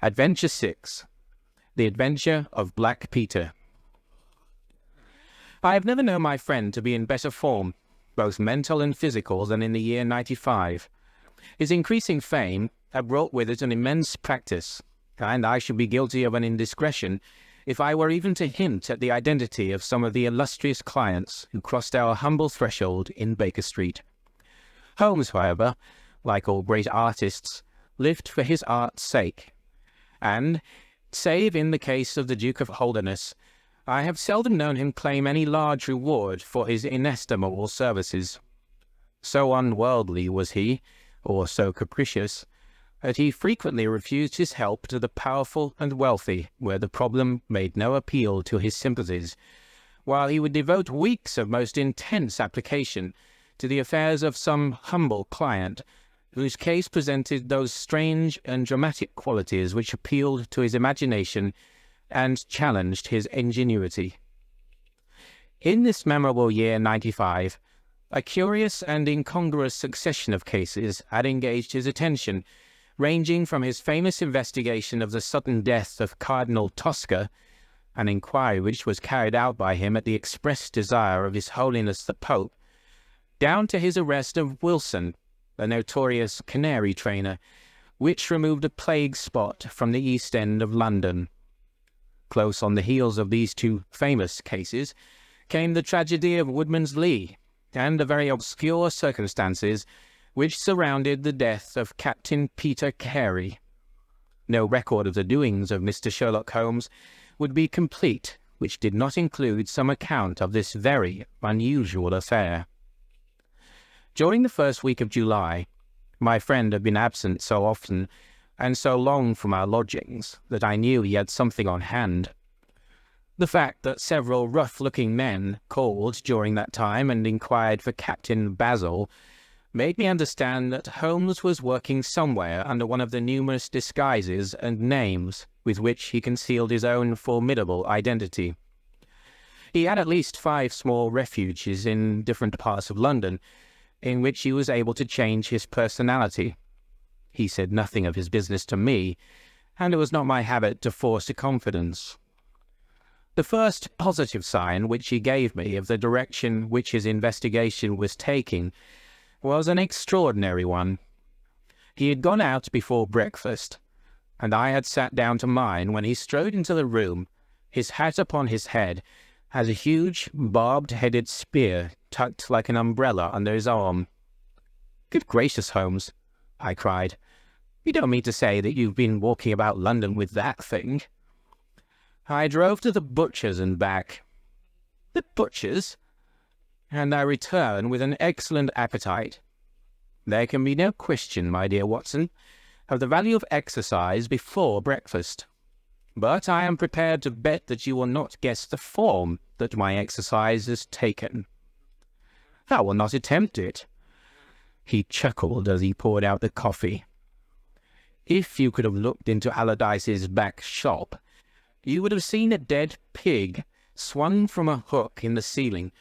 Adventure 6. The Adventure of Black Peter. I have never known my friend to be in better form, both mental and physical, than in the year 95. His increasing fame had brought with it an immense practice, and I should be guilty of an indiscretion if I were even to hint at the identity of some of the illustrious clients who crossed our humble threshold in Baker Street. Holmes, however, like all great artists, lived for his art's sake, and, save in the case of the Duke of Holderness, I have seldom known him claim any large reward for his inestimable services. So unworldly was he, or so capricious, that he frequently refused his help to the powerful and wealthy where the problem made no appeal to his sympathies, while he would devote weeks of most intense application to the affairs of some humble client, whose case presented those strange and dramatic qualities which appealed to his imagination and challenged his ingenuity. In this memorable year 95, a curious and incongruous succession of cases had engaged his attention, ranging from his famous investigation of the sudden death of Cardinal Tosca, an inquiry which was carried out by him at the express desire of His Holiness the Pope, down to his arrest of Wilson, the notorious canary trainer, which removed a plague spot from the East End of London. Close on the heels of these two famous cases came the tragedy of Woodman's Lee, and the very obscure circumstances which surrounded the death of Captain Peter Carey. No record of the doings of Mr. Sherlock Holmes would be complete which did not include some account of this very unusual affair. During the first week of July, my friend had been absent so often and so long from our lodgings that I knew he had something on hand. The fact that several rough-looking men called during that time and inquired for Captain Basil made me understand that Holmes was working somewhere under one of the numerous disguises and names with which he concealed his own formidable identity. He had at least 5 small refuges in different parts of London, in which he was able to change his personality. He said nothing of his business to me, and it was not my habit to force a confidence. The first positive sign which he gave me of the direction which his investigation was taking was an extraordinary one. He had gone out before breakfast, and I had sat down to mine when he strode into the room, his hat upon his head, has a huge, barbed-headed spear tucked like an umbrella under his arm. "Good gracious, Holmes," I cried. "You don't mean to say that you've been walking about London with that thing?" "I drove to the butcher's and back." "The butcher's?" "And I return with an excellent appetite. There can be no question, my dear Watson, of the value of exercise before breakfast. But I am prepared to bet that you will not guess the form that my exercise has taken." "I will not attempt it." He chuckled as he poured out the coffee. "If you could have looked into Allardyce's back shop, you would have seen a dead pig swung from a hook in the ceiling,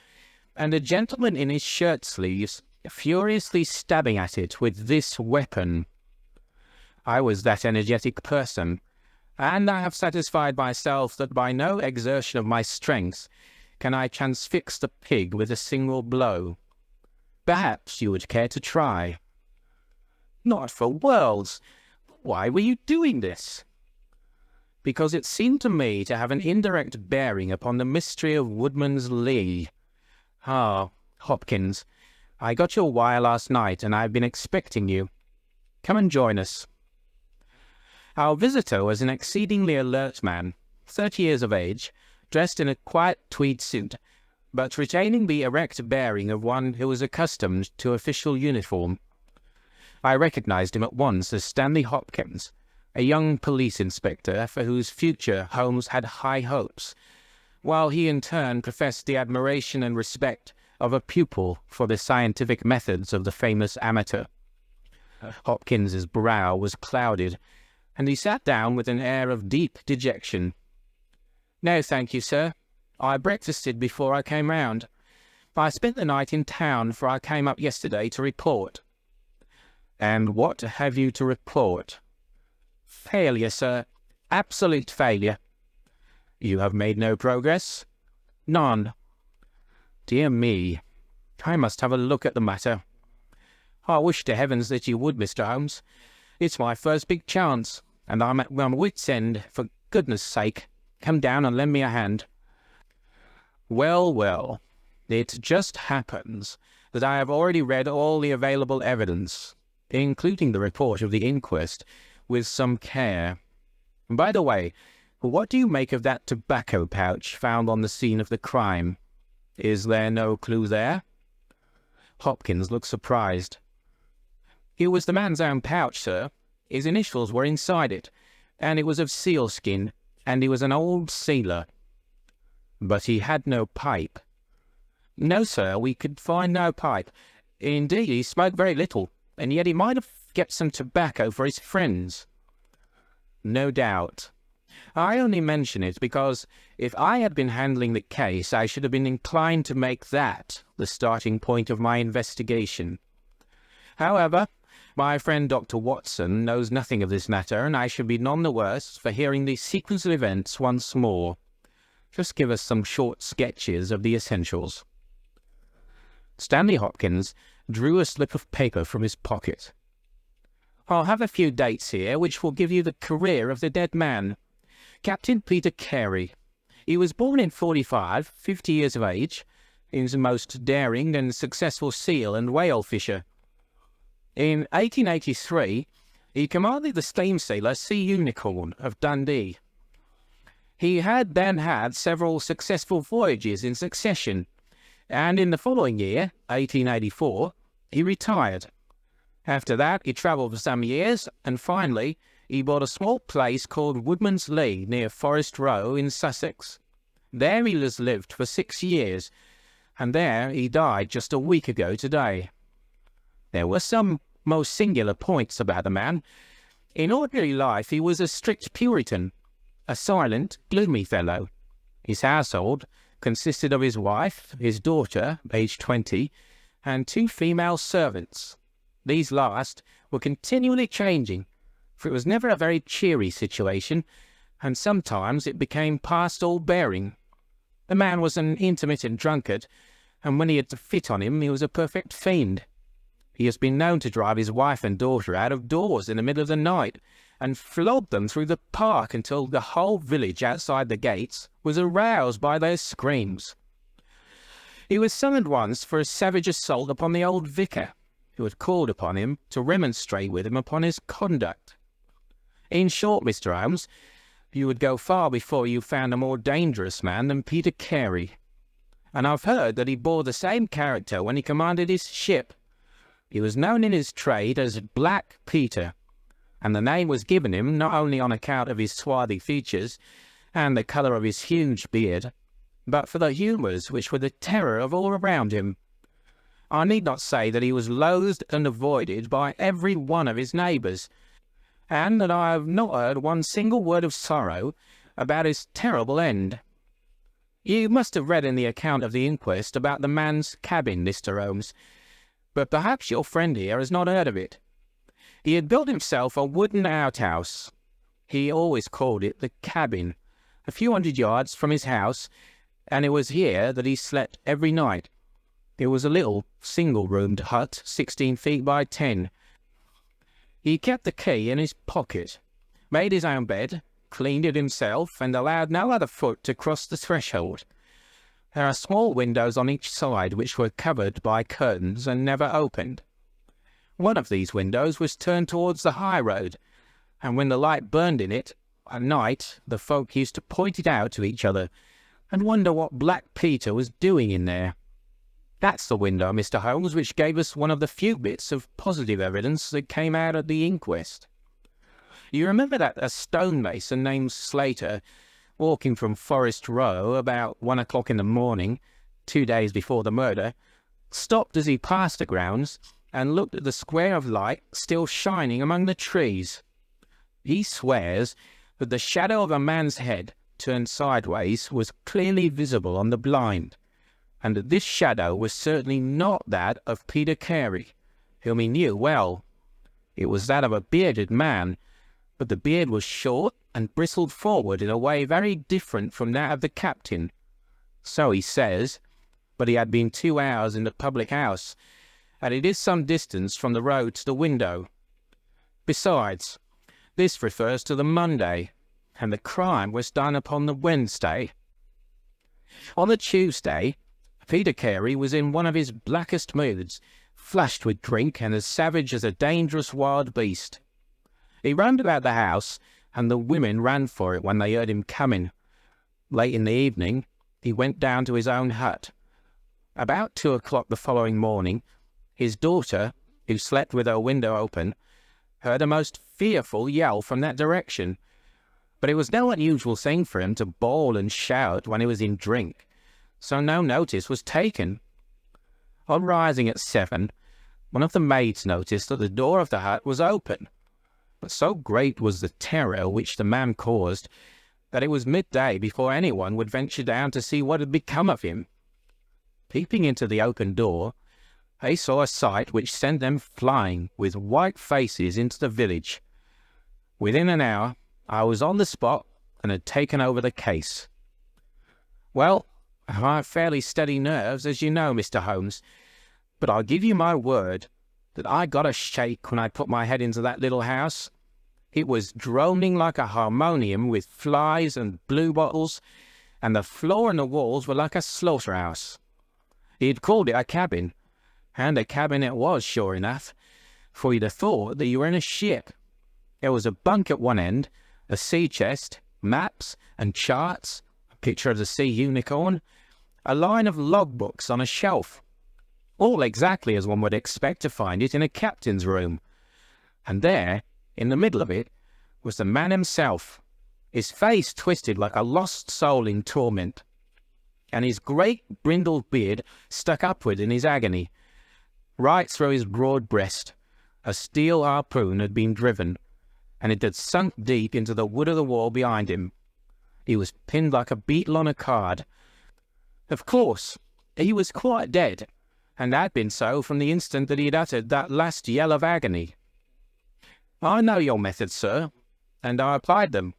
and a gentleman in his shirt sleeves furiously stabbing at it with this weapon. I was that energetic person, and I have satisfied myself that by no exertion of my strength can I transfix the pig with a single blow. Perhaps you would care to try." "Not for worlds. Why were you doing this?" "Because it seemed to me to have an indirect bearing upon the mystery of Woodman's Lee. Ah, Hopkins, I got your wire last night, and I have been expecting you. Come and join us." Our visitor was an exceedingly alert man, 30 years of age, dressed in a quiet tweed suit, but retaining the erect bearing of one who was accustomed to official uniform. I recognized him at once as Stanley Hopkins, a young police inspector for whose future Holmes had high hopes, while he in turn professed the admiration and respect of a pupil for the scientific methods of the famous amateur. Hopkins's brow was clouded, and he sat down with an air of deep dejection. "No, thank you, sir. I breakfasted before I came round. I spent the night in town, for I came up yesterday to report." "And what have you to report?" Failure, sir. Absolute failure. You have made no progress? None. Dear me. I must have a look at the matter. I wish to heavens that you would, Mr. Holmes. It's my first big chance, and I'm at my wit's end. For goodness sake, come down and lend me a hand. Well, well, it just happens that I have already read all the available evidence, including the report of the inquest, with some care. By the way, what do you make of that tobacco pouch found on the scene of the crime? Is there no clue there? Hopkins looked surprised. It was the man's own pouch, sir. His initials were inside it, and it was of sealskin, and he was an old sailor. But he had no pipe. No, sir, we could find no pipe. Indeed, he smoked very little, and yet he might have kept some tobacco for his friends. No doubt. I only mention it because if I had been handling the case, I should have been inclined to make that the starting point of my investigation. However, my friend Dr. Watson knows nothing of this matter, and I should be none the worse for hearing the sequence of events once more. Just give us some short sketches of the essentials. Stanley Hopkins drew a slip of paper from his pocket. I'll have a few dates here which will give you the career of the dead man. Captain Peter Carey. He was born in 45, 50 years of age. He was a most daring and successful seal and whale fisher. In 1883, he commanded the steam sailor Sea Unicorn of Dundee. He had then had several successful voyages in succession, and in the following year, 1884, he retired. After that, he travelled for some years, and finally, he bought a small place called Woodman's Lee near Forest Row in Sussex. There he has lived for 6 years, and there he died just a week ago today. There were some most singular points about the man. In ordinary life he was a strict Puritan, a silent, gloomy fellow. His household consisted of his wife, his daughter, aged 20, and 2 female servants. These last were continually changing, for it was never a very cheery situation, and sometimes it became past all bearing. The man was an intermittent drunkard, and when he had to fit on him, he was a perfect fiend. He has been known to drive his wife and daughter out of doors in the middle of the night, and flog them through the park until the whole village outside the gates was aroused by their screams. He was summoned once for a savage assault upon the old vicar, who had called upon him to remonstrate with him upon his conduct. In short, Mr. Holmes, you would go far before you found a more dangerous man than Peter Carey. And I've heard that he bore the same character when he commanded his ship. He was known in his trade as Black Peter, and the name was given him not only on account of his swarthy features and the colour of his huge beard, but for the humours which were the terror of all around him. I need not say that he was loathed and avoided by every one of his neighbours, and that I have not heard one single word of sorrow about his terrible end. You must have read in the account of the inquest about the man's cabin, Mr. Holmes, but perhaps your friend here has not heard of it. He had built himself a wooden outhouse. He always called it the cabin, a few hundred yards from his house, and it was here that he slept every night. It was a little single-roomed hut, 16 feet by 10. He kept the key in his pocket, made his own bed, cleaned it himself, and allowed no other foot to cross the threshold. There are small windows on each side which were covered by curtains and never opened. One of these windows was turned towards the high road, and when the light burned in it at night, the folk used to point it out to each other and wonder what Black Peter was doing in there. That's the window, Mr. Holmes, which gave us one of the few bits of positive evidence that came out at the inquest. You remember that a stonemason named Slater, walking from Forest Row about 1 o'clock in the morning, 2 days before the murder, stopped as he passed the grounds and looked at the square of light still shining among the trees. He swears that the shadow of a man's head turned sideways was clearly visible on the blind, and that this shadow was certainly not that of Peter Carey, whom he knew well. It was that of a bearded man, but the beard was short and bristled forward in a way very different from that of the captain. So he says, but he had been 2 hours in the public house, and it is some distance from the road to the window. Besides, this refers to the Monday, and the crime was done upon the Wednesday. On the Tuesday, Peter Carey was in one of his blackest moods, flushed with drink and as savage as a dangerous wild beast. He roamed about the house, and the women ran for it when they heard him coming. Late in the evening, he went down to his own hut. About 2 o'clock the following morning, his daughter, who slept with her window open, heard a most fearful yell from that direction. But it was no unusual thing for him to bawl and shout when he was in drink, so no notice was taken. On rising at 7, one of the maids noticed that the door of the hut was open, but so great was the terror which the man caused that it was midday before anyone would venture down to see what had become of him. Peeping into the open door, they saw a sight which sent them flying with white faces into the village. Within an hour, I was on the spot and had taken over the case. Well, I have fairly steady nerves, as you know, Mr. Holmes, but I'll give you my word that I got a shake when I put my head into that little house. It was droning like a harmonium with flies and bluebottles, and the floor and the walls were like a slaughterhouse. He'd called it a cabin, and a cabin it was, sure enough, for you'd have thought that you were in a ship. There was a bunk at one end, a sea chest, maps and charts, a picture of the sea unicorn, a line of logbooks on a shelf, all exactly as one would expect to find it in a captain's room. And there, in the middle of it, was the man himself, his face twisted like a lost soul in torment, and his great brindled beard stuck upward in his agony. Right through his broad breast, a steel harpoon had been driven, and it had sunk deep into the wood of the wall behind him. He was pinned like a beetle on a card. Of course, he was quite dead, and had been so from the instant that he had uttered that last yell of agony. I know your methods, sir, and I applied them.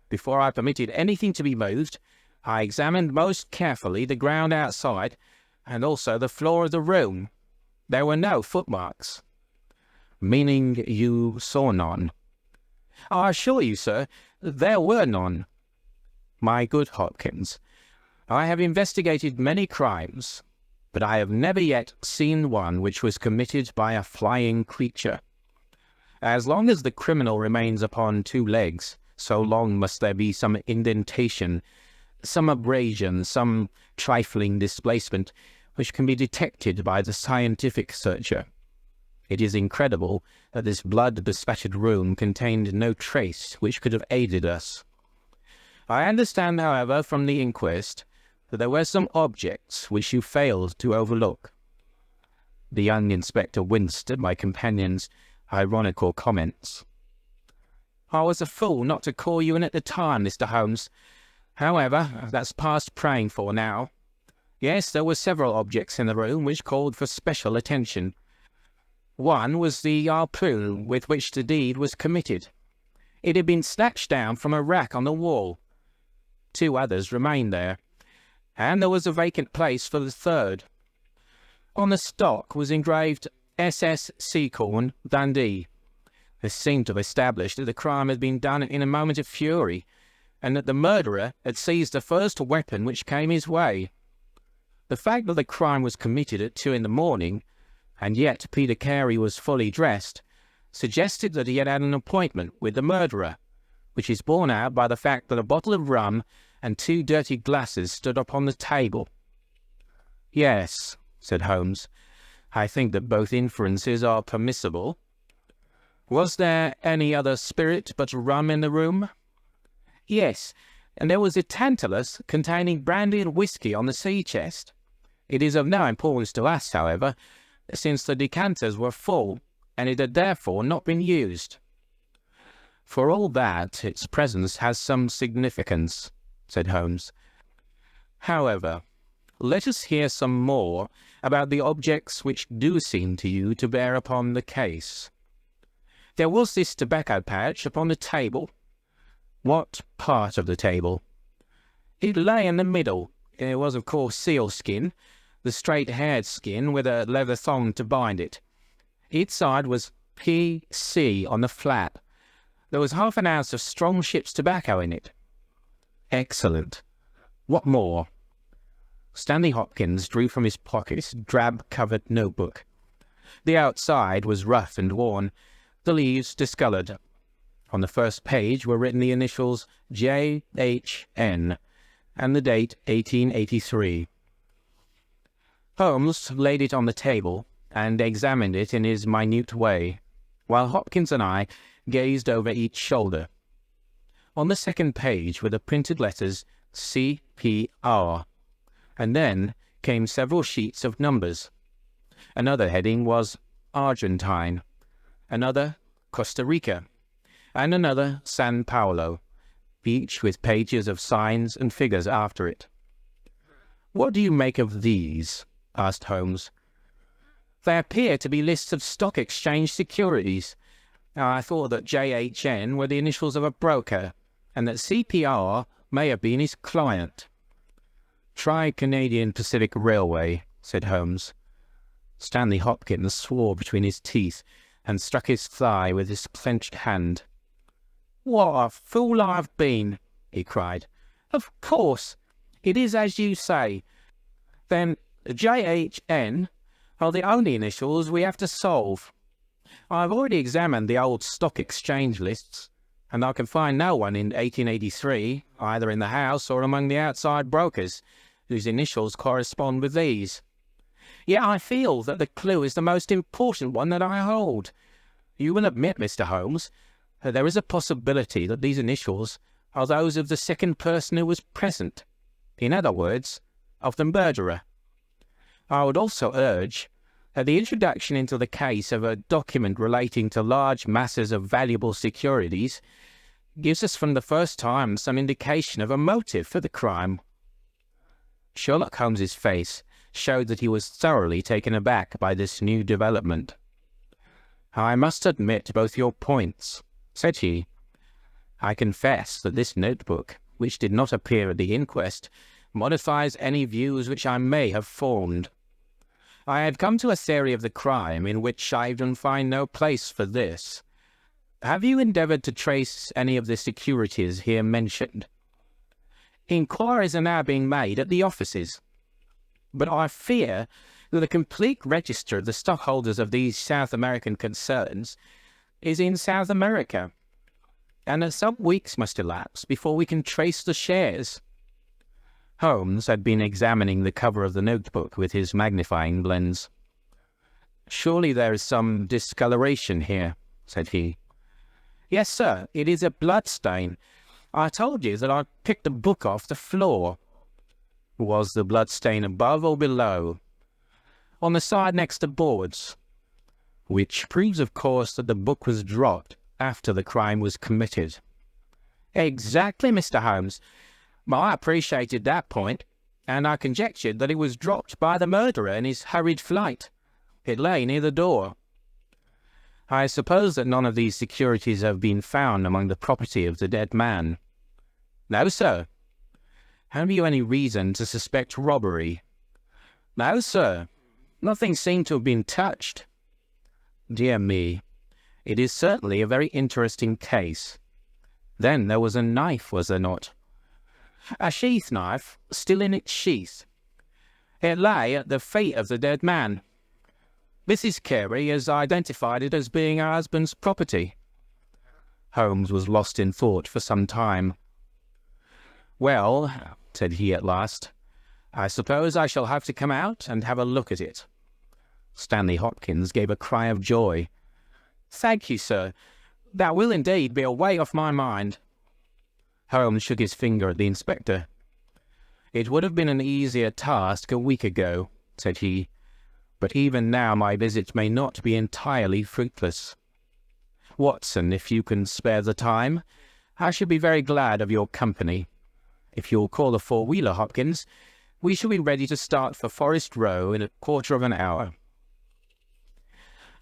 Before I permitted anything to be moved, I examined most carefully the ground outside, and also the floor of the room. There were no footmarks. Meaning you saw none? I assure you, sir, there were none. My good Hopkins, I have investigated many crimes, but I have never yet seen one which was committed by a flying creature. As long as the criminal remains upon 2 legs, so long must there be some indentation, some abrasion, some trifling displacement, which can be detected by the scientific searcher. It is incredible that this blood-bespattered room contained no trace which could have aided us. I understand, however, from the inquest, that there were some objects which you failed to overlook. The young inspector winced at my companion's ironical comments. I was a fool not to call you in at the time, Mr. Holmes. However, that's past praying for now. Yes, there were several objects in the room which called for special attention. One was the harpoon with which the deed was committed. It had been snatched down from a rack on the wall. 2 others remained there, and there was a vacant place for the third. On the stock was engraved SS Seacorn, Dundee. This seemed to have established that the crime had been done in a moment of fury, and that the murderer had seized the first weapon which came his way. The fact that the crime was committed at 2 in the morning, and yet Peter Carey was fully dressed, suggested that he had had an appointment with the murderer, which is borne out by the fact that a bottle of rum and 2 dirty glasses stood upon the table. Yes, said Holmes, I think that both inferences are permissible. Was there any other spirit but rum in the room? Yes, and there was a tantalus containing brandy and whisky on the sea chest. It is of no importance to us, however, since the decanters were full, and it had therefore not been used. For all that, its presence has some significance, said Holmes. However, let us hear some more about the objects which do seem to you to bear upon the case. There was this tobacco pouch upon the table. What part of the table? It lay in the middle. It was, of course, sealskin, the straight-haired skin with a leather thong to bind it. Each side was P.C. on the flap. There was half an ounce of strong ship's tobacco in it. Excellent. What more? Stanley Hopkins drew from his pocket a drab-covered notebook. The outside was rough and worn, the leaves discoloured. On the first page were written the initials J.H.N. and the date 1883. Holmes laid it on the table and examined it in his minute way, while Hopkins and I gazed over each shoulder. On the second page were the printed letters C.P.R., and then came several sheets of numbers. Another heading was Argentine, another Costa Rica, and another San Paulo, each with pages of signs and figures after it. "What do you make of these?" asked Holmes. "They appear to be lists of stock exchange securities. I thought that J.H.N. were the initials of a broker, and that C.P.R. may have been his client." "Try Canadian Pacific Railway," said Holmes. Stanley Hopkins swore between his teeth and struck his thigh with his clenched hand. "What a fool I've been!" he cried. "Of course, it is as you say. Then J.H.N. are the only initials we have to solve. I've already examined the old stock exchange lists, and I can find no one in 1883, either in the house or among the outside brokers, whose initials correspond with these. Yet I feel that the clue is the most important one that I hold. You will admit, Mr. Holmes, that there is a possibility that these initials are those of the second person who was present. In other words, of the murderer. I would also urge that the introduction into the case of a document relating to large masses of valuable securities gives us from the first time some indication of a motive for the crime." Sherlock Holmes's face showed that he was thoroughly taken aback by this new development. "I must admit both your points," said he. "I confess that this notebook, which did not appear at the inquest, modifies any views which I may have formed. I had come to a theory of the crime in which I even find no place for this. Have you endeavoured to trace any of the securities here mentioned?" "Inquiries are now being made at the offices. But I fear that a complete register of the stockholders of these South American concerns is in South America, and that some weeks must elapse before we can trace the shares." Holmes had been examining the cover of the notebook with his magnifying lens. "Surely there is some discoloration here," said he. "Yes, sir, it is a blood stain. I told you that I picked the book off the floor." "Was the blood stain above or below?" "On the side next to boards." "Which proves, of course, that the book was dropped after the crime was committed." "Exactly, Mr. Holmes. I appreciated that point, and I conjectured that it was dropped by the murderer in his hurried flight. It lay near the door." "I suppose that none of these securities have been found among the property of the dead man?" "No, sir." "Have you any reason to suspect robbery?" "No, sir. Nothing seemed to have been touched." "Dear me, it is certainly a very interesting case. Then there was a knife, was there not?" "A sheath knife, still in its sheath. It lay at the feet of the dead man. Mrs. Carey has identified it as being her husband's property." Holmes was lost in thought for some time. "Well," said he at last, "I suppose I shall have to come out and have a look at it." Stanley Hopkins gave a cry of joy. "Thank you, sir. That will indeed be a weight off my mind." Holmes shook his finger at the inspector. "It would have been an easier task a week ago," said he, "but even now my visit may not be entirely fruitless. Watson, if you can spare the time, I should be very glad of your company. If you'll call a four-wheeler, Hopkins, we shall be ready to start for Forest Row in a quarter of an hour."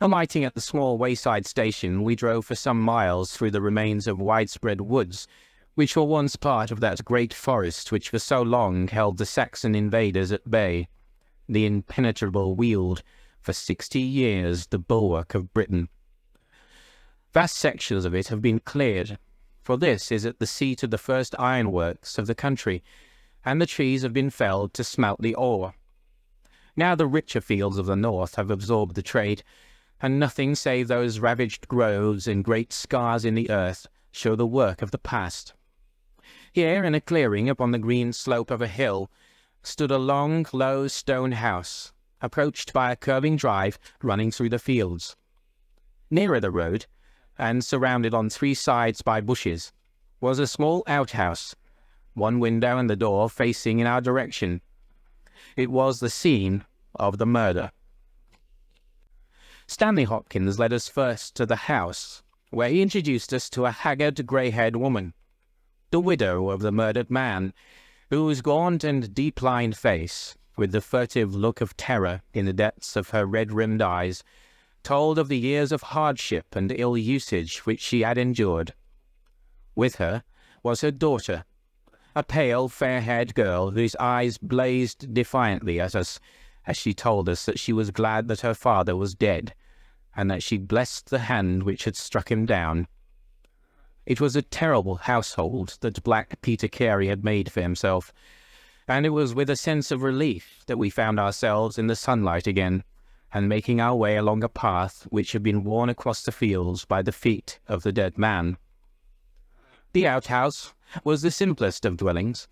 Alighting at the small wayside station, we drove for some miles through the remains of widespread woods, which were once part of that great forest which for so long held the Saxon invaders at bay. The impenetrable Weald, for 60 years the bulwark of Britain. Vast sections of it have been cleared, for this is at the seat of the first ironworks of the country, and the trees have been felled to smelt the ore. Now the richer fields of the north have absorbed the trade, and nothing save those ravaged groves and great scars in the earth show the work of the past. Here, in a clearing upon the green slope of a hill, stood a long, low stone house, approached by a curving drive running through the fields. Nearer the road, and surrounded on 3 sides by bushes, was a small outhouse, one window and the door facing in our direction. It was the scene of the murder. Stanley Hopkins led us first to the house, where he introduced us to a haggard, grey-haired woman, the widow of the murdered man, whose gaunt and deep-lined face, with the furtive look of terror in the depths of her red-rimmed eyes, told of the years of hardship and ill usage which she had endured. With her was her daughter, a pale, fair-haired girl whose eyes blazed defiantly at us as she told us that she was glad that her father was dead, and that she blessed the hand which had struck him down. It was a terrible household that Black Peter Carey had made for himself, and it was with a sense of relief that we found ourselves in the sunlight again, and making our way along a path which had been worn across the fields by the feet of the dead man. The outhouse was the simplest of dwellings,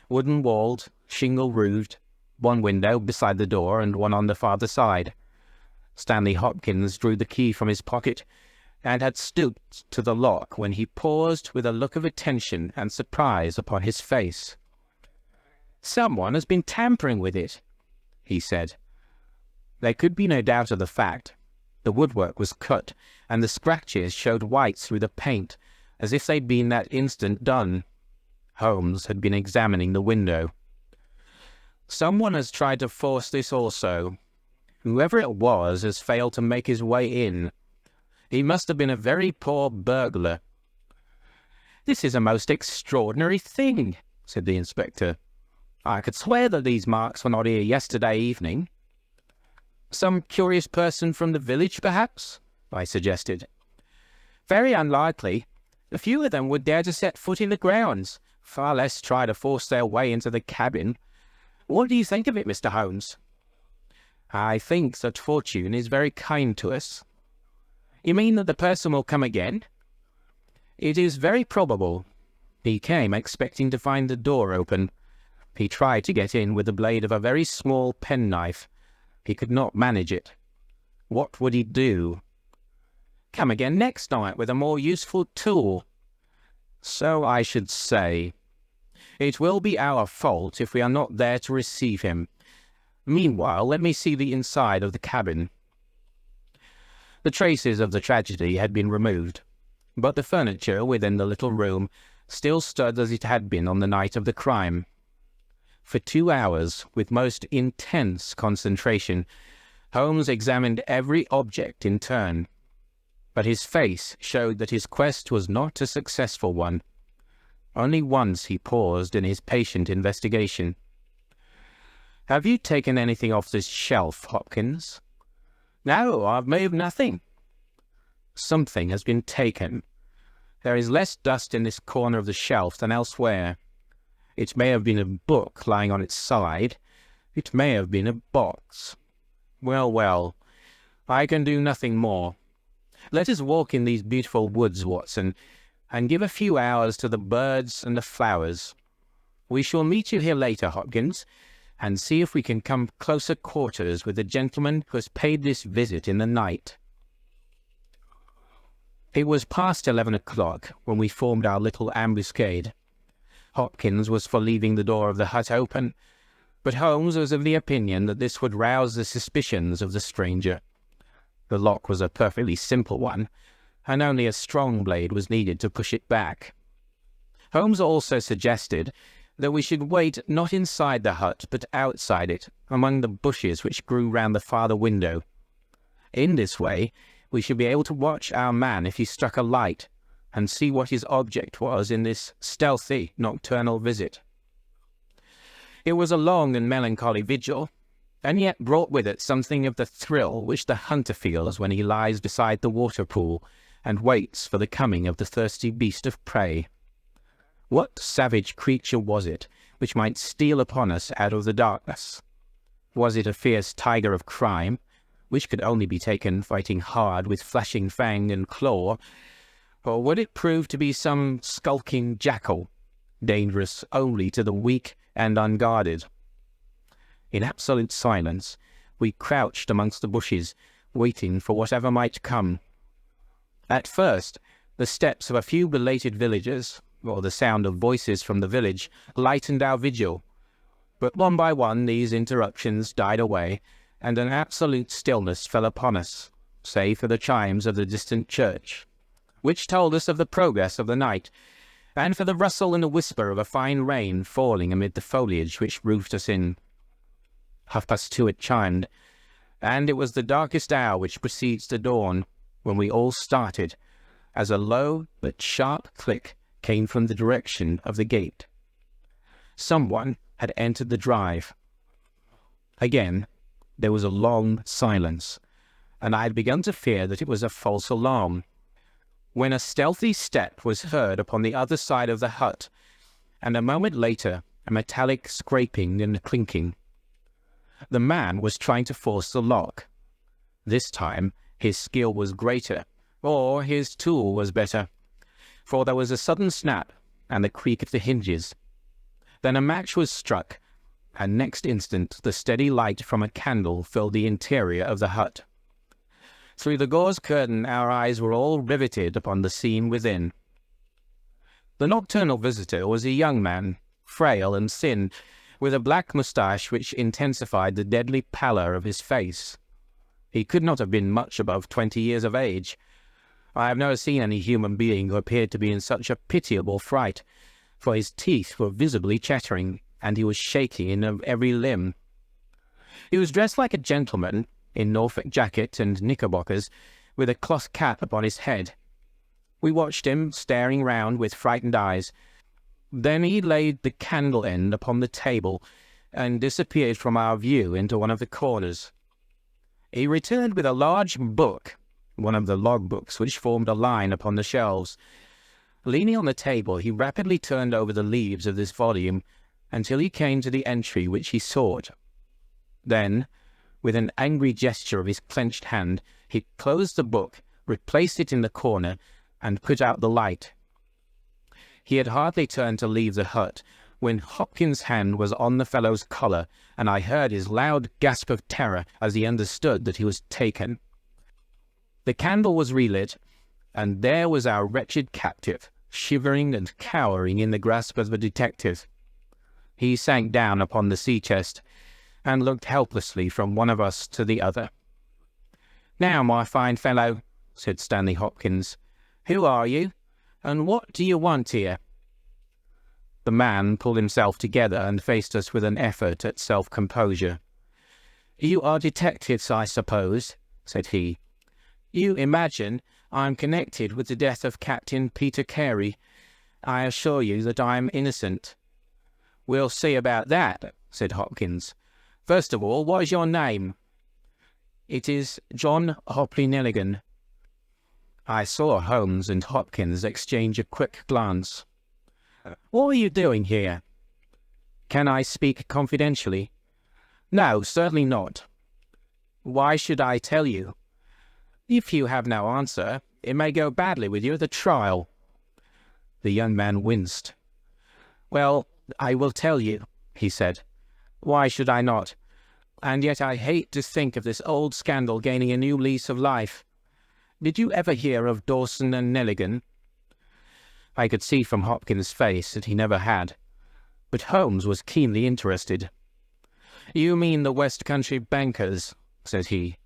wooden-walled, shingle-roofed, one window beside the door and one on the farther side. Stanley Hopkins drew the key from his pocket, and had stooped to the lock when he paused with a look of attention and surprise upon his face. "Someone has been tampering with it," he said. There could be no doubt of the fact. The woodwork was cut, and the scratches showed white through the paint, as if they'd been that instant done. Holmes had been examining the window. "Someone has tried to force this also. Whoever it was has failed to make his way in. He must have been a very poor burglar." "This is a most extraordinary thing," said the inspector. "I could swear that these marks were not here yesterday evening." "Some curious person from the village, perhaps?" I suggested. "Very unlikely. A few of them would dare to set foot in the grounds, far less try to force their way into the cabin. What do you think of it, Mr. Holmes?" "I think that fortune is very kind to us." "You mean that the person will come again?" "It is very probable. He came expecting to find the door open. He tried to get in with the blade of a very small penknife. He could not manage it. What would he do?" "Come again next night with a more useful tool." "So I should say. It will be our fault if we are not there to receive him. Meanwhile, let me see the inside of the cabin." The traces of the tragedy had been removed, but the furniture within the little room still stood as it had been on the night of the crime. For 2 hours, with most intense concentration, Holmes examined every object in turn, but his face showed that his quest was not a successful one. Only once he paused in his patient investigation. "Have you taken anything off this shelf, Hopkins?" "No, I've moved nothing." "Something has been taken. There is less dust in this corner of the shelf than elsewhere. It may have been a book lying on its side. It may have been a box. Well, well, I can do nothing more. Let us walk in these beautiful woods, Watson, and give a few hours to the birds and the flowers. We shall meet you here later, Hopkins, and see if we can come closer quarters with the gentleman who has paid this visit in the night." It was past 11 o'clock when we formed our little ambuscade. Hopkins was for leaving the door of the hut open, but Holmes was of the opinion that this would rouse the suspicions of the stranger. The lock was a perfectly simple one, and only a strong blade was needed to push it back. Holmes also suggested that we should wait not inside the hut but outside it, among the bushes which grew round the farther window. In this way, we should be able to watch our man if he struck a light, and see what his object was in this stealthy, nocturnal visit. It was a long and melancholy vigil, and yet brought with it something of the thrill which the hunter feels when he lies beside the water-pool and waits for the coming of the thirsty beast of prey. What savage creature was it which might steal upon us out of the darkness? Was it a fierce tiger of crime, which could only be taken fighting hard with flashing fang and claw, or would it prove to be some skulking jackal, dangerous only to the weak and unguarded? In absolute silence, we crouched amongst the bushes, waiting for whatever might come. At first, the steps of a few belated villagers, or the sound of voices from the village, lightened our vigil, but one by one these interruptions died away, and an absolute stillness fell upon us, save for the chimes of the distant church, which told us of the progress of the night, and for the rustle and the whisper of a fine rain falling amid the foliage which roofed us in. 2:30 it chimed, and it was the darkest hour which precedes the dawn, when we all started, as a low but sharp click came from the direction of the gate. Someone had entered the drive. Again, there was a long silence, and I had begun to fear that it was a false alarm, when a stealthy step was heard upon the other side of the hut, and a moment later a metallic scraping and clinking. The man was trying to force the lock. This time his skill was greater, or his tool was better, for there was a sudden snap and the creak of the hinges. Then a match was struck, and next instant the steady light from a candle filled the interior of the hut. Through the gauze curtain our eyes were all riveted upon the scene within. The nocturnal visitor was a young man, frail and thin, with a black moustache which intensified the deadly pallor of his face. He could not have been much above 20 years of age. I have never seen any human being who appeared to be in such a pitiable fright, for his teeth were visibly chattering, and he was shaking in every limb. He was dressed like a gentleman, in Norfolk jacket and knickerbockers, with a cloth cap upon his head. We watched him, staring round with frightened eyes. Then he laid the candle end upon the table, and disappeared from our view into one of the corners. He returned with a large book, one of the logbooks which formed a line upon the shelves. Leaning on the table, he rapidly turned over the leaves of this volume, until he came to the entry which he sought. Then, with an angry gesture of his clenched hand, he closed the book, replaced it in the corner, and put out the light. He had hardly turned to leave the hut, when Hopkins' hand was on the fellow's collar, and I heard his loud gasp of terror as he understood that he was taken. The candle was relit, and there was our wretched captive, shivering and cowering in the grasp of the detective. He sank down upon the sea-chest, and looked helplessly from one of us to the other. "Now, my fine fellow," said Stanley Hopkins, "who are you, and what do you want here?" The man pulled himself together and faced us with an effort at self-composure. "You are detectives, I suppose," said he. "You imagine I am connected with the death of Captain Peter Carey. I assure you that I am innocent." "We'll see about that," said Hopkins. "First of all, what is your name?" "It is John Hopley Nelligan." I saw Holmes and Hopkins exchange a quick glance. "What are you doing here?" "Can I speak confidentially?" "No, certainly not." "Why should I tell you?" "If you have no answer, it may go badly with you at the trial." The young man winced. "Well, I will tell you," he said. "Why should I not? And yet I hate to think of this old scandal gaining a new lease of life. Did you ever hear of Dawson and Nelligan?" I could see from Hopkins' face that he never had, but Holmes was keenly interested. "You mean the West Country bankers," said he.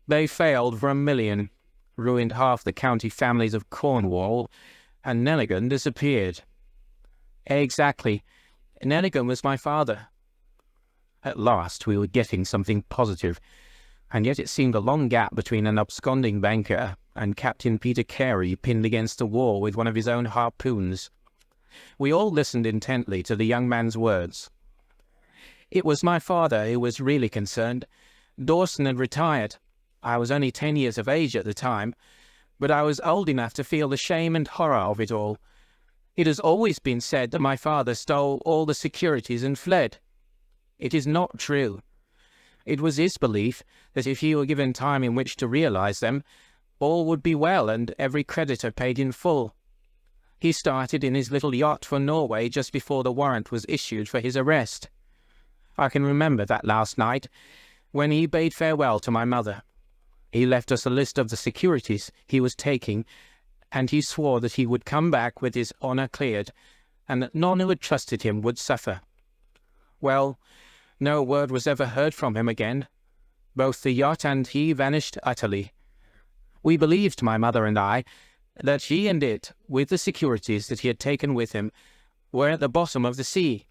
"They failed for $1 million, ruined half the county families of Cornwall, and Nelligan disappeared." "Exactly. Nelligan was my father." At last we were getting something positive. and yet it seemed a long gap between an absconding banker and Captain Peter Carey pinned against the wall with one of his own harpoons. We all listened intently to the young man's words. It was my father who was really concerned. Dawson had retired. I was only 10 years of age at the time, but I was old enough to feel the shame and horror of it all. It has always been said that my father stole all the securities and fled. It is not true. It was his belief that if he were given time in which to realize them, all would be well and every creditor paid in full. He started in his little yacht for Norway just before the warrant was issued for his arrest. I can remember that last night, when he bade farewell to my mother. He left us a list of the securities he was taking, and he swore that he would come back with his honour cleared, and that none who had trusted him would suffer. Well, no word was ever heard from him again. Both the yacht and he vanished utterly. We believed, my mother and I, that he and it, with the securities that he had taken with him, were at the bottom of the sea.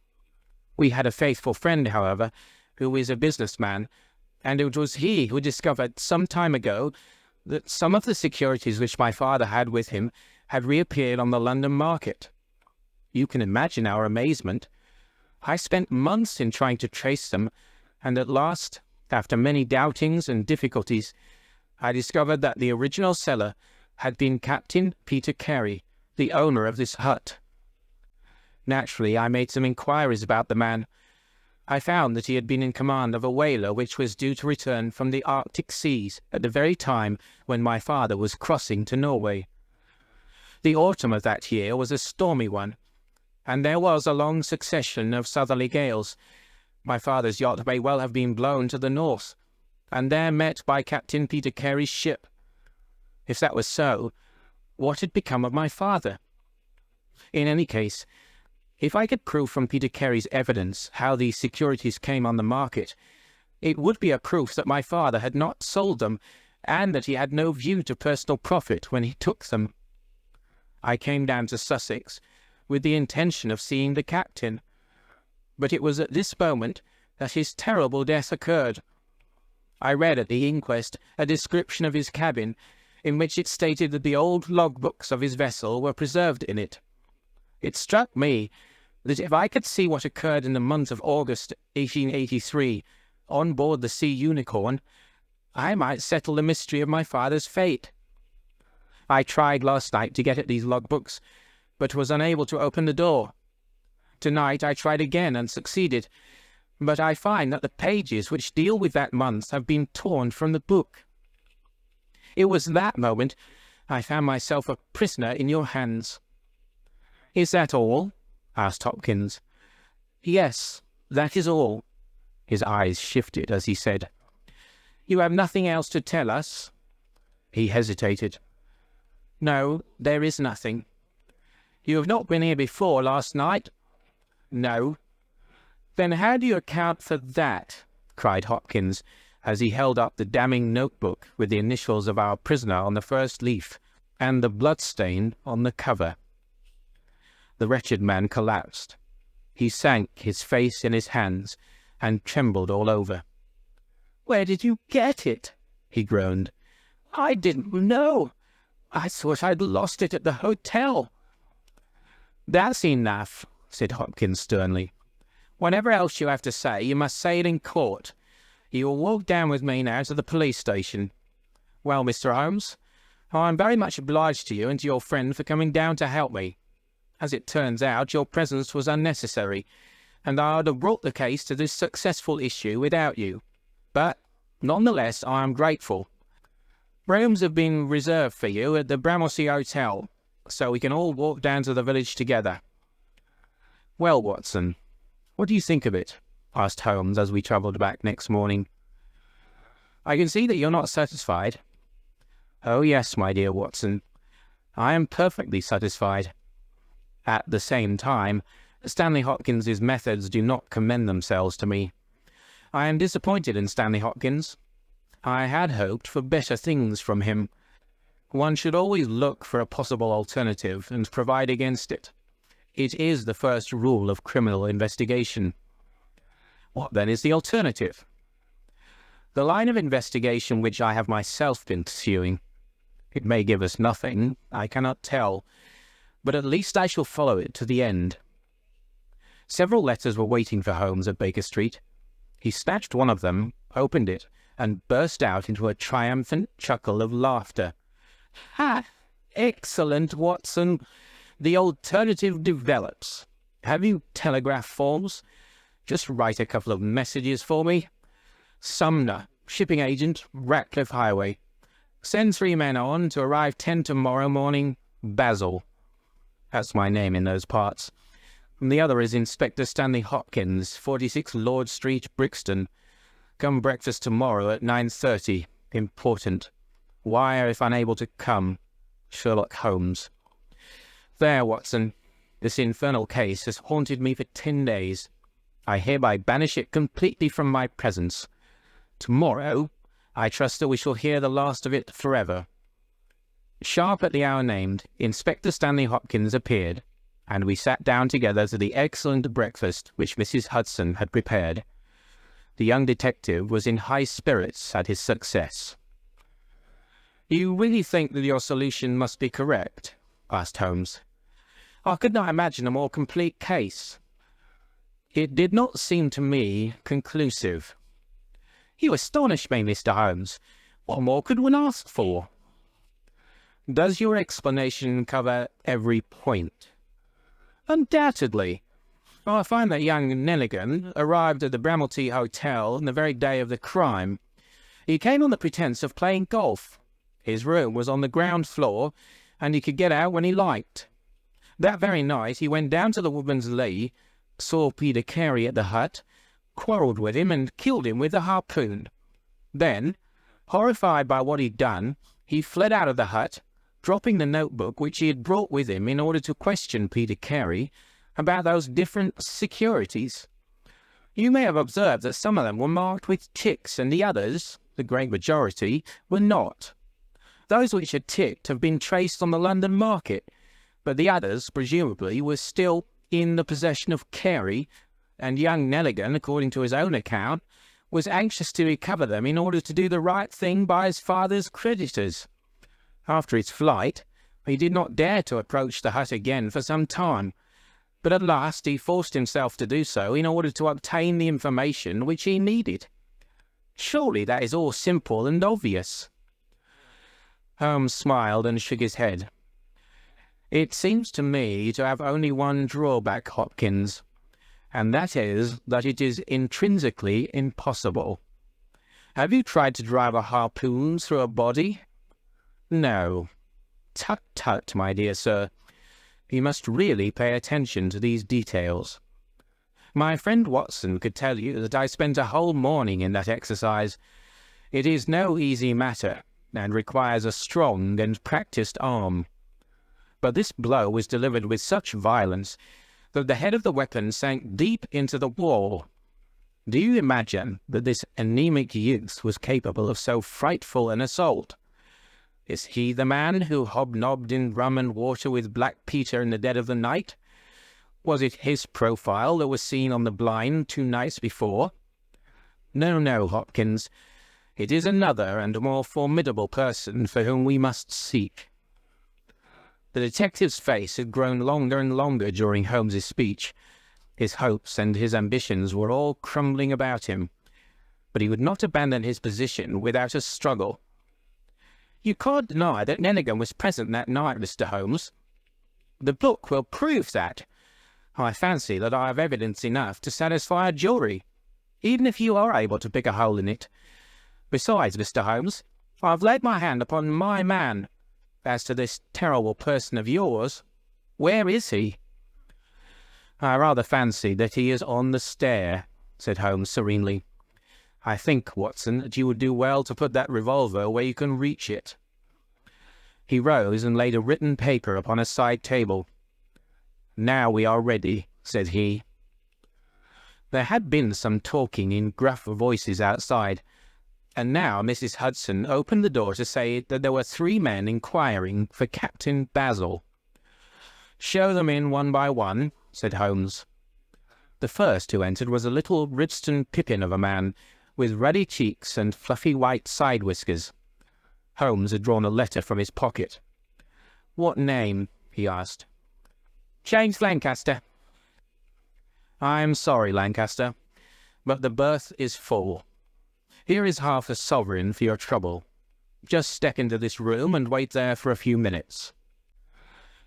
We had a faithful friend, however, who is a businessman, and it was he who discovered some time ago that some of the securities which my father had with him had reappeared on the London market. You can imagine our amazement. I spent months in trying to trace them, and at last, after many doubtings and difficulties, I discovered that the original seller had been Captain Peter Carey, the owner of this hut. Naturally, I made some inquiries about the man. I found that he had been in command of a whaler which was due to return from the Arctic seas at the very time when my father was crossing to Norway. The autumn of that year was a stormy one, and there was a long succession of southerly gales. My father's yacht may well have been blown to the north, and there met by Captain Peter Carey's ship. If that was so, what had become of my father? In any case, if I could prove from Peter Carey's evidence how these securities came on the market, it would be a proof that my father had not sold them, and that he had no view to personal profit when he took them. I came down to Sussex with the intention of seeing the captain, but it was at this moment that his terrible death occurred. I read at the inquest a description of his cabin, in which it stated that the old logbooks of his vessel were preserved in it. It struck me that if I could see what occurred in the month of August 1883 on board the Sea Unicorn, I might settle the mystery of my father's fate. I tried last night to get at these logbooks, but was unable to open the door. Tonight I tried again and succeeded, but I find that the pages which deal with that month have been torn from the book. It was that moment I found myself a prisoner in your hands." "Is that all?" asked Hopkins. "Yes, that is all." His eyes shifted as he said, "You have nothing else to tell us?" He hesitated. "No, there is nothing." "You have not been here before last night?" "No." "Then how do you account for that?" cried Hopkins, as he held up the damning notebook with the initials of our prisoner on the first leaf and the bloodstain on the cover. The wretched man collapsed. He sank his face in his hands and trembled all over. "Where did you get it?" he groaned. "I didn't know. I thought I'd lost it at the hotel." "That's enough," said Hopkins sternly. "Whatever else you have to say, you must say it in court. You will walk down with me now to the police station. Well, Mr. Holmes, I am very much obliged to you and to your friend for coming down to help me. As it turns out, your presence was unnecessary, and I would have brought the case to this successful issue without you. But, nonetheless, I am grateful. Rooms have been reserved for you at the Bramley Hotel, so we can all walk down to the village together." "Well, Watson, what do you think of it?" asked Holmes as we travelled back next morning. "I can see that you're not satisfied." "Oh yes, my dear Watson, I am perfectly satisfied. At the same time, Stanley Hopkins's methods do not commend themselves to me. I am disappointed in Stanley Hopkins. I had hoped for better things from him. One should always look for a possible alternative and provide against it. It is the first rule of criminal investigation." "What then is the alternative?" The line of investigation which I have myself been pursuing. It may give us nothing, I cannot tell, but at least I shall follow it to the end." Several letters were waiting for Holmes at Baker Street. He snatched one of them, opened it, and burst out into a triumphant chuckle of laughter. "Ha! Excellent, Watson! The alternative develops. Have you telegraph forms? Just write a couple of messages for me. Sumner, shipping agent, Ratcliffe Highway. Send 3 men on to arrive 10 tomorrow morning, Basil. That's my name in those parts. And the other is Inspector Stanley Hopkins, 46 Lord Street, Brixton. Come breakfast tomorrow at 9:30. Important. Wire if unable to come. Sherlock Holmes." There, Watson. This infernal case has haunted me for 10 days. I hereby banish it completely from my presence. Tomorrow, I trust that we shall hear the last of it forever. Sharp at the hour named, Inspector Stanley Hopkins appeared, and we sat down together to the excellent breakfast which Mrs. Hudson had prepared. The young detective was in high spirits at his success. "You really think that your solution must be correct?" asked Holmes. "I could not imagine a more complete case." "It did not seem to me conclusive." "You astonish me, Mr. Holmes. What more could one ask for?" "Does your explanation cover every point?" "Undoubtedly. I find that young Nelligan arrived at the Bramley Hotel on the very day of the crime. He came on the pretence of playing golf. His room was on the ground floor, and he could get out when he liked. That very night he went down to the Woodman's Lee, saw Peter Carey at the hut, quarrelled with him and killed him with a harpoon. Then, horrified by what he'd done, he fled out of the hut, dropping the notebook which he had brought with him in order to question Peter Carey about those different securities. You may have observed that some of them were marked with ticks, and the others, the great majority, were not. Those which had ticked have been traced on the London market, but the others, presumably, were still in the possession of Carey, and young Nelligan, according to his own account, was anxious to recover them in order to do the right thing by his father's creditors. After his flight, he did not dare to approach the hut again for some time, but at last he forced himself to do so in order to obtain the information which he needed. Surely that is all simple and obvious." Holmes smiled and shook his head. "It seems to me to have only one drawback, Hopkins, and that is that it is intrinsically impossible. Have you tried to drive a harpoon through a body? No. Tut, tut, my dear sir. You must really pay attention to these details. My friend Watson could tell you that I spent a whole morning in that exercise. It is no easy matter, and requires a strong and practised arm. But this blow was delivered with such violence that the head of the weapon sank deep into the wall. Do you imagine that this anemic youth was capable of so frightful an assault? Is he the man who hobnobbed in rum and water with Black Peter in the dead of the night? Was it his profile that was seen on the blind 2 nights before? No, no, Hopkins. It is another and more formidable person for whom we must seek." The detective's face had grown longer and longer during Holmes's speech. His hopes and his ambitions were all crumbling about him, but he would not abandon his position without a struggle. "You can't deny that Nelligan was present that night, Mr. Holmes. The book will prove that. I fancy that I have evidence enough to satisfy a jury, even if you are able to pick a hole in it. Besides, Mr. Holmes, I have laid my hand upon my man. As to this terrible person of yours, where is he?" "I rather fancy that he is on the stair," said Holmes serenely. "I think, Watson, that you would do well to put that revolver where you can reach it." He rose and laid a written paper upon a side table. "Now we are ready," said he. There had been some talking in gruff voices outside, and now Mrs. Hudson opened the door to say that there were 3 men inquiring for Captain Basil. "Show them in one by one," said Holmes. The first who entered was a little Ribston pippin of a man, with ruddy cheeks and fluffy white side whiskers. Holmes had drawn a letter from his pocket. "What name?" he asked. "James Lancaster." "I'm sorry, Lancaster, but the berth is full. Here is half a sovereign for your trouble. Just step into this room and wait there for a few minutes."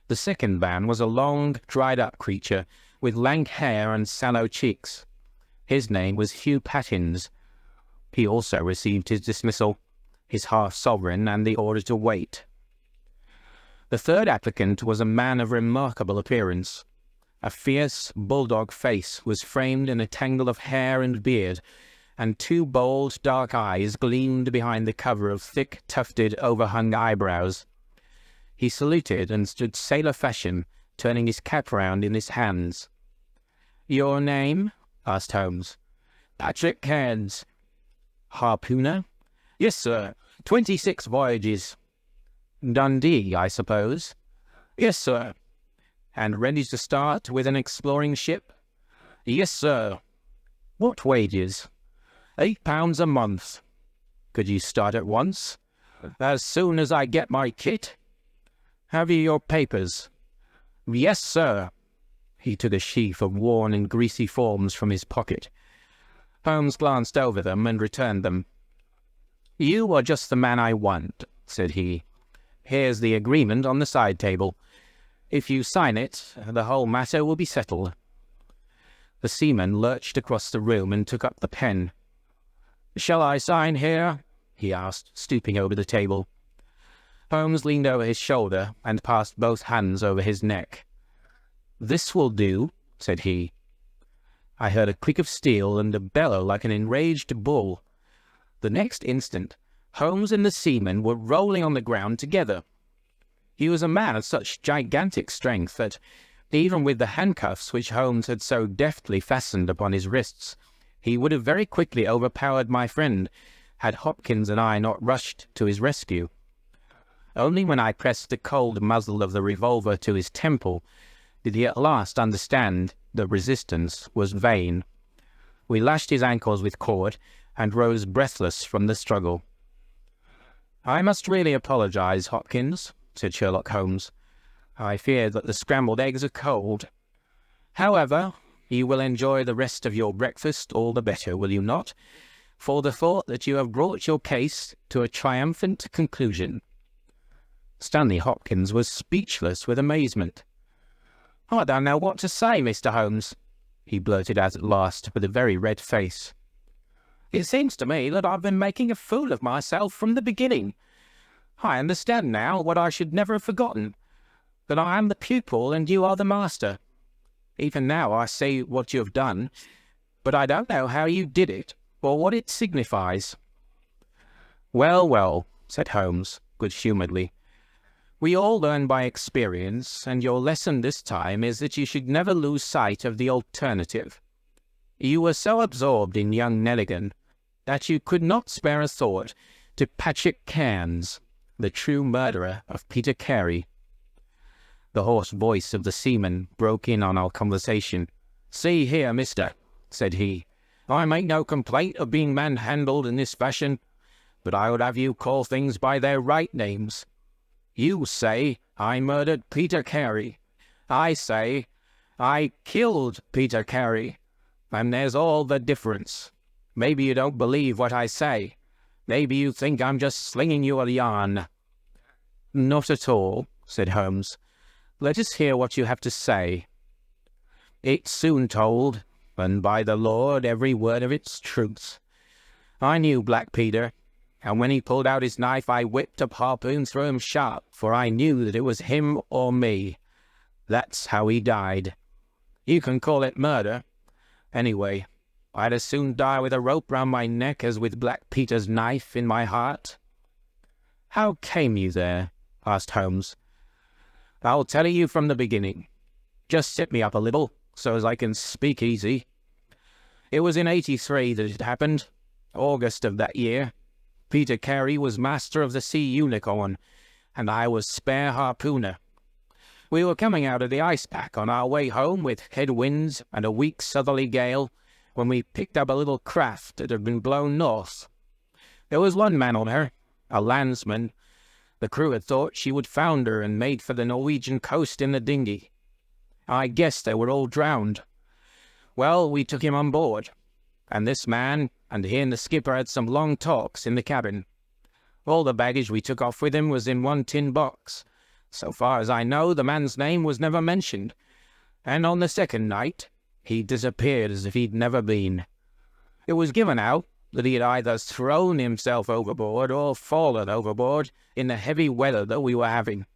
The second man was a long, dried-up creature with lank hair and sallow cheeks. His name was Hugh Pattins. He also received his dismissal, his half-sovereign, and the order to wait. The third applicant was a man of remarkable appearance. A fierce, bulldog face was framed in a tangle of hair and beard, and two bold, dark eyes gleamed behind the cover of thick, tufted, overhung eyebrows. He saluted and stood sailor fashion, turning his cap round in his hands. "Your name?" asked Holmes. "Patrick Cairns." "Harpooner?" "Yes, sir. 26 voyages." "Dundee, I suppose?" "Yes, sir." "And ready to start with an exploring ship?" "Yes, sir." "What wages?" £8 a month." "Could you start at once?" "As soon as I get my kit." "Have you your papers?" "Yes, sir." He took a sheaf of worn and greasy forms from his pocket. Holmes glanced over them and returned them. "You are just the man I want," said he. "Here's the agreement on the side table. If you sign it, the whole matter will be settled." The seaman lurched across the room and took up the pen. "Shall I sign here?" he asked, stooping over the table. Holmes leaned over his shoulder and passed both hands over his neck. "This will do," said he. I heard a click of steel and a bellow like an enraged bull. The next instant, Holmes and the seaman were rolling on the ground together. He was a man of such gigantic strength that, even with the handcuffs which Holmes had so deftly fastened upon his wrists, he would have very quickly overpowered my friend, had Hopkins and I not rushed to his rescue. Only when I pressed the cold muzzle of the revolver to his temple did he at last understand that resistance was vain. We lashed his ankles with cord and rose breathless from the struggle. "I must really apologize, Hopkins," said Sherlock Holmes. "I fear that the scrambled eggs are cold. However, you will enjoy the rest of your breakfast all the better, will you not, for the thought that you have brought your case to a triumphant conclusion." Stanley Hopkins was speechless with amazement. "I don't know what to say, Mr. Holmes," he blurted out at last, with a very red face. "It seems to me that I've been making a fool of myself from the beginning. I understand now what I should never have forgotten, that I am the pupil and you are the master. Even now I see what you have done, but I don't know how you did it, or what it signifies." "Well, well," said Holmes, good-humouredly. "We all learn by experience, and your lesson this time is that you should never lose sight of the alternative. You were so absorbed in young Nelligan that you could not spare a thought to Patrick Cairns, the true murderer of Peter Carey." The hoarse voice of the seaman broke in on our conversation. "See here, mister," said he, "I make no complaint of being manhandled in this fashion, but I would have you call things by their right names. You say I murdered Peter Carey. I say I killed Peter Carey. And there's all the difference. Maybe you don't believe what I say. Maybe you think I'm just slinging you a yarn." "Not at all," said Holmes. "Let us hear what you have to say." "It's soon told, and by the Lord every word of it's truth. I knew Black Peter, and when he pulled out his knife I whipped a harpoon through him sharp, for I knew that it was him or me. That's how he died. You can call it murder. Anyway, I'd as soon die with a rope round my neck as with Black Peter's knife in my heart." "How came you there?" asked Holmes. "I'll tell you from the beginning. Just sit me up a little, so as I can speak easy. It was in '83 that it happened, August of that year. Peter Carey was master of the Sea Unicorn, and I was spare harpooner. We were coming out of the ice pack on our way home with head winds and a weak southerly gale, when we picked up a little craft that had been blown north. There was one man on her, a landsman. The crew had thought she would founder and made for the Norwegian coast in the dinghy. I guessed they were all drowned. Well, we took him on board, and this man and he and the skipper had some long talks in the cabin. All the baggage we took off with him was in one tin box. So far as I know, the man's name was never mentioned, and on the second night he disappeared as if he'd never been. It was given out that he had either thrown himself overboard or fallen overboard in the heavy weather that we were having.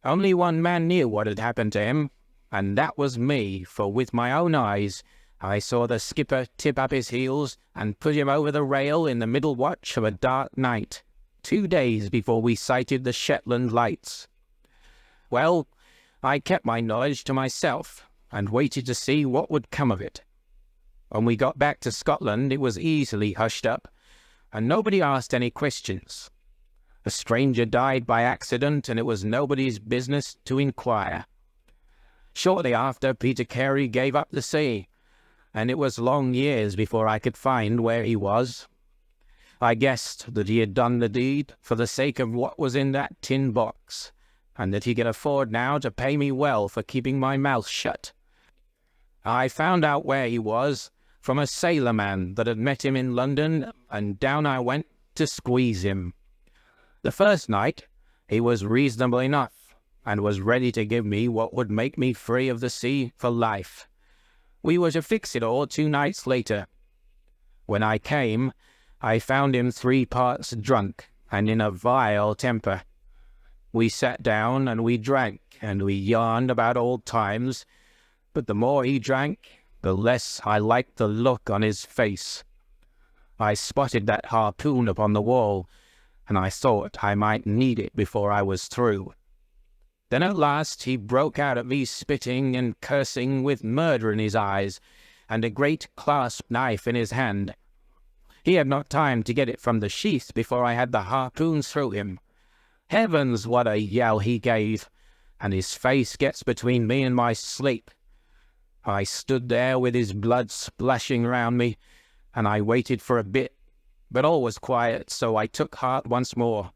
Only one man knew what had happened to him, and that was me, for with my own eyes I saw the skipper tip up his heels and put him over the rail in the middle watch of a dark night, 2 days before we sighted the Shetland lights. Well, I kept my knowledge to myself and waited to see what would come of it. When we got back to Scotland, it was easily hushed up, and nobody asked any questions. A stranger died by accident, and it was nobody's business to inquire. Shortly after, Peter Carey gave up the sea, and it was long years before I could find where he was. I guessed that he had done the deed for the sake of what was in that tin box, and that he could afford now to pay me well for keeping my mouth shut. I found out where he was from a sailor-man that had met him in London, and down I went to squeeze him. The first night he was reasonable enough, and was ready to give me what would make me free of the sea for life. We were to fix it all 2 nights later. When I came, I found him 3 parts drunk, and in a vile temper. We sat down, and we drank, and we yarned about old times, but the more he drank, the less I liked the look on his face. I spotted that harpoon upon the wall, and I thought I might need it before I was through. Then at last he broke out at me, spitting and cursing, with murder in his eyes, and a great clasp knife in his hand. He had not time to get it from the sheath before I had the harpoon through him. Heavens, what a yell he gave, and his face gets between me and my sleep. I stood there with his blood splashing round me, and I waited for a bit, but all was quiet, so I took heart once more.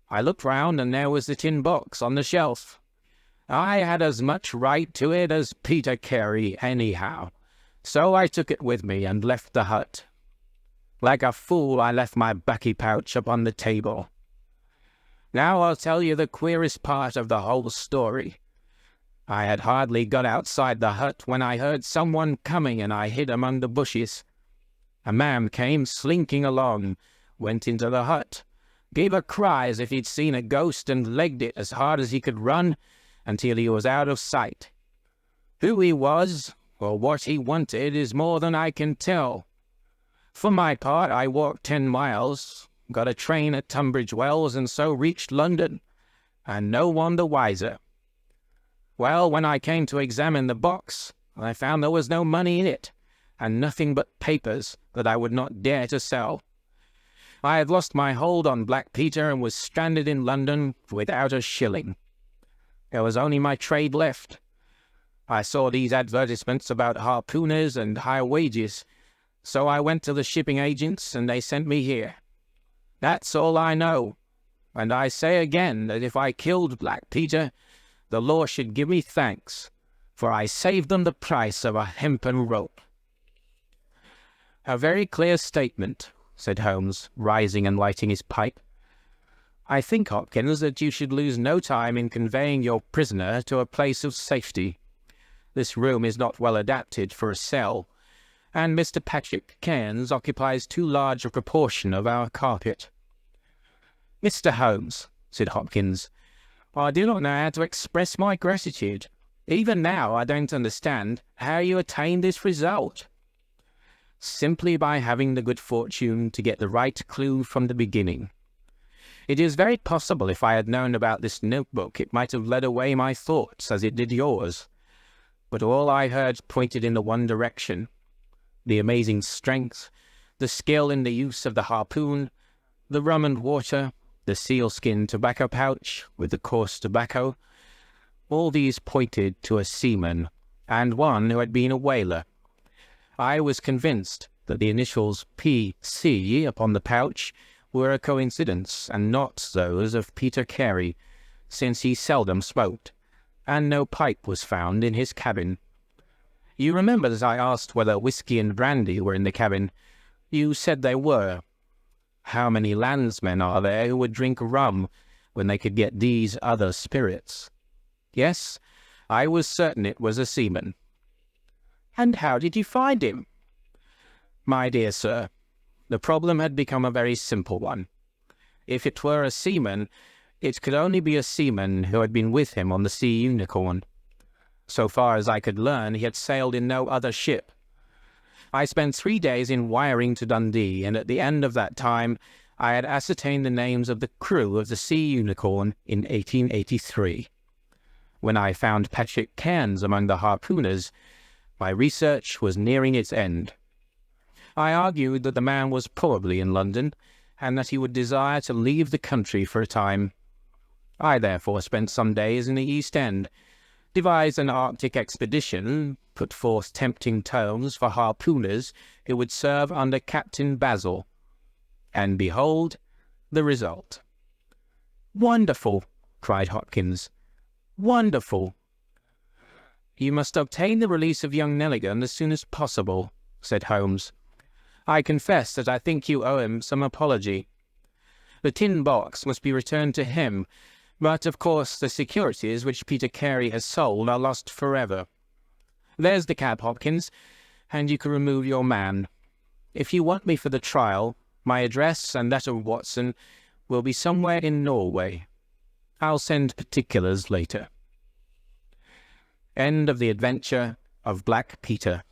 I looked round, and there was the tin box on the shelf. I had as much right to it as Peter Carey anyhow, so I took it with me and left the hut. Like a fool, I left my baccy pouch upon the table. Now I'll tell you the queerest part of the whole story. I had hardly got outside the hut when I heard someone coming, and I hid among the bushes. A man came slinking along, went into the hut, gave a cry as if he'd seen a ghost, and legged it as hard as he could run until he was out of sight. Who he was, or what he wanted, is more than I can tell. For my part, I walked 10 miles, got a train at Tunbridge Wells, and so reached London, and no one the wiser. Well, when I came to examine the box, I found there was no money in it, and nothing but papers that I would not dare to sell. I had lost my hold on Black Peter and was stranded in London without a shilling. There was only my trade left. I saw these advertisements about harpooners and high wages, so I went to the shipping agents, and they sent me here. That's all I know, and I say again that if I killed Black Peter, the law should give me thanks, for I saved them the price of a hempen rope." "A very clear statement," said Holmes, rising and lighting his pipe. "I think, Hopkins, that you should lose no time in conveying your prisoner to a place of safety. This room is not well adapted for a cell, and Mr. Patrick Cairns occupies too large a proportion of our carpet." "Mr. Holmes," said Hopkins, "I do not know how to express my gratitude. Even now I don't understand how you attained this result." "Simply by having the good fortune to get the right clue from the beginning. It is very possible if I had known about this notebook it might have led away my thoughts as it did yours. But all I heard pointed in the one direction. The amazing strength, the skill in the use of the harpoon, the rum and water, the sealskin tobacco pouch with the coarse tobacco, all these pointed to a seaman, and one who had been a whaler. I was convinced that the initials P.C. upon the pouch were a coincidence, and not those of Peter Carey, since he seldom smoked, and no pipe was found in his cabin. You remember that I asked whether whiskey and brandy were in the cabin. You said they were. How many landsmen are there who would drink rum when they could get these other spirits? Yes, I was certain it was a seaman. And how did you find him? My dear sir, the problem had become a very simple one. If it were a seaman, it could only be a seaman who had been with him on the Sea Unicorn. So far as I could learn, he had sailed in no other ship. I spent 3 days in wiring to Dundee, and at the end of that time I had ascertained the names of the crew of the Sea Unicorn in 1883. When I found Patrick Cairns among the harpooners, my research was nearing its end. I argued that the man was probably in London, and that he would desire to leave the country for a time. I therefore spent some days in the East End, devised an Arctic expedition, put forth tempting terms for harpooners who would serve under Captain Basil, and behold the result. "Wonderful!" cried Hopkins. "Wonderful!" "You must obtain the release of young Nelligan as soon as possible," said Holmes. "I confess that I think you owe him some apology. The tin box must be returned to him, but of course the securities which Peter Carey has sold are lost forever. There's the cab, Hopkins, and you can remove your man. If you want me for the trial, my address and that of Watson will be somewhere in Norway. I'll send particulars later." End of the adventure of Black Peter.